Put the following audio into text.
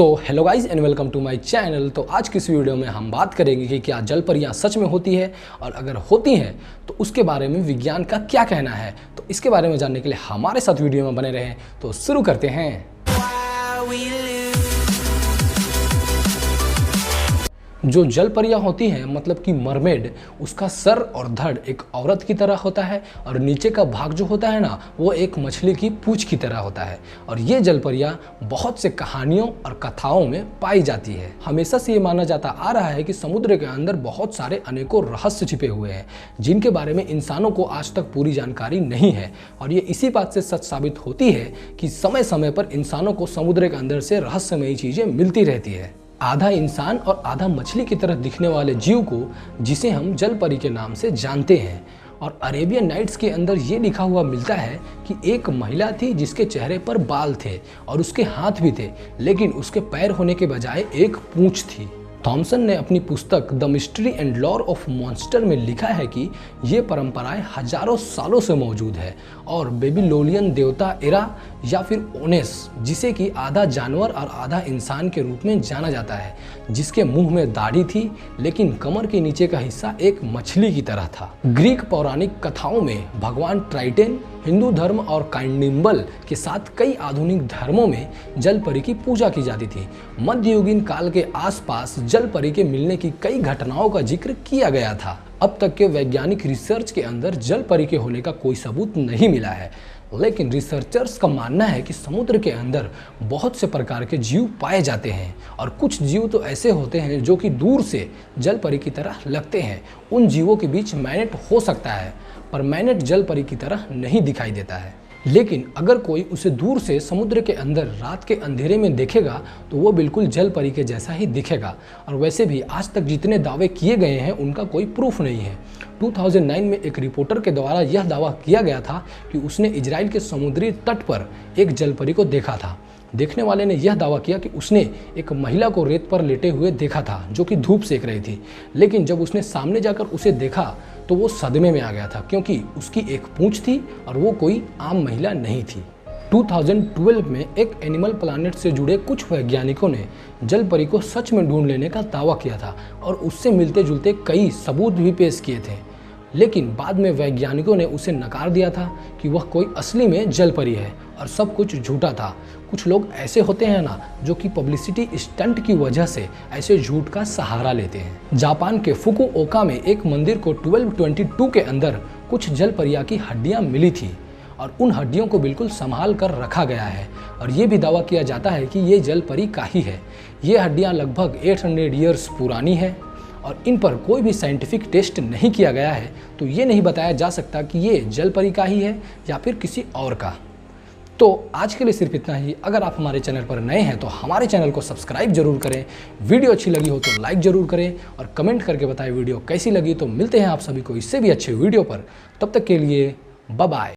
Hello guys and welcome to my channel. तो आज की इस वीडियो में हम बात करेंगे कि क्या जल परियां सच में होती है और अगर होती हैं तो उसके बारे में विज्ञान का क्या कहना है। तो इसके बारे में जानने के लिए हमारे साथ वीडियो में बने रहें। तो शुरू करते हैं। जो जल परियां होती हैं मतलब कि मरमेड, उसका सर और धड़ एक औरत की तरह होता है और नीचे का भाग जो होता है ना वो एक मछली की पूंछ की तरह होता है। और ये जल परियां बहुत से कहानियों और कथाओं में पाई जाती है। हमेशा से ये माना जाता आ रहा है कि समुद्र के अंदर बहुत सारे अनेकों रहस्य छिपे हुए हैं जिनके बारे में इंसानों को आज तक पूरी जानकारी नहीं है। और ये इसी बात से सच साबित होती है कि समय समय पर इंसानों को समुद्र के अंदर से रहस्यमयी चीजें मिलती रहती है। आधा इंसान और आधा मछली की तरह दिखने वाले जीव को जिसे हम जल परी के नाम से जानते हैं। और अरेबियन नाइट्स के अंदर ये लिखा हुआ मिलता है कि एक महिला थी जिसके चेहरे पर बाल थे और उसके हाथ भी थे, लेकिन उसके पैर होने के बजाय एक पूंछ थी। थॉमसन ने अपनी पुस्तक the mystery and lore of monster में लिखा है कि ये परंपराएं हजारों सालों से मौजूद है और बेबीलोनियन देवता एरा या फिर ओनेस, जिसे कि आधा जानवर और आधा इंसान के रूप में जाना जाता है, जिसके मुंह में दाढ़ी थी लेकिन कमर के नीचे का हिस्सा एक मछली की तरह था। ग्रीक पौराणिक कथाओं में भगवान ट्राइटेन, हिंदू धर्म और काइंडिम्बल के साथ कई आधुनिक धर्मों में जल परी की पूजा की जाती थी। मध्ययुगीन काल के आसपास जल परी के मिलने की कई घटनाओं का जिक्र किया गया था। अब तक के वैज्ञानिक रिसर्च के अंदर जल परी के होने का कोई सबूत नहीं मिला है, लेकिन रिसर्चर्स का मानना है कि समुद्र के अंदर बहुत से प्रकार के जीव पाए जाते हैं और कुछ जीव तो ऐसे होते हैं जो कि दूर से जल परी की तरह लगते हैं। उन जीवों के बीच मैनेट हो सकता है, पर मैनेट जल परी की तरह नहीं दिखाई देता है। लेकिन अगर कोई उसे दूर से समुद्र के अंदर रात के अंधेरे में देखेगा तो वो बिल्कुल जल परी के जैसा ही दिखेगा। और वैसे भी आज तक जितने दावे किए गए हैं उनका कोई प्रूफ नहीं है। 2009 में एक रिपोर्टर के द्वारा यह दावा किया गया था कि उसने इजराइल के समुद्री तट पर एक जल परी को देखा था। देखने वाले ने यह दावा किया कि उसने एक महिला को रेत पर लेटे हुए देखा था जो कि धूप सेक रही थी, लेकिन जब उसने सामने जाकर उसे देखा तो वो सदमे में आ गया था क्योंकि उसकी एक पूंछ थी और वो कोई आम महिला नहीं थी। 2012 में एक एनिमल प्लानेट से जुड़े कुछ वैज्ञानिकों ने जल परी को सच में ढूंढ लेने का दावा किया था और उससे मिलते जुलते कई सबूत भी पेश किए थे, लेकिन बाद में वैज्ञानिकों ने उसे नकार दिया था कि वह कोई असली में जल परी है और सब कुछ झूठा था। कुछ लोग ऐसे होते हैं ना जो कि पब्लिसिटी स्टंट की वजह से ऐसे झूठ का सहारा लेते हैं। जापान के फुकुओका में एक मंदिर को 1222 के अंदर कुछ जल परियां की हड्डियां मिली थी और उन हड्डियों को बिल्कुल संभाल कर रखा गया है और ये भी दावा किया जाता है कि ये जल परी का ही है। ये हड्डियां लगभग 800 ईयर्स पुरानी है और इन पर कोई भी साइंटिफिक टेस्ट नहीं किया गया है, तो ये नहीं बताया जा सकता कि ये जल परी का ही है या फिर किसी और का। तो आज के लिए सिर्फ इतना ही। अगर आप हमारे चैनल पर नए हैं तो हमारे चैनल को सब्सक्राइब जरूर करें, वीडियो अच्छी लगी हो तो लाइक जरूर करें और कमेंट करके बताएं वीडियो कैसी लगी। तो मिलते हैं आप सभी को इससे भी अच्छे वीडियो पर, तब तक के लिए बाय बाय।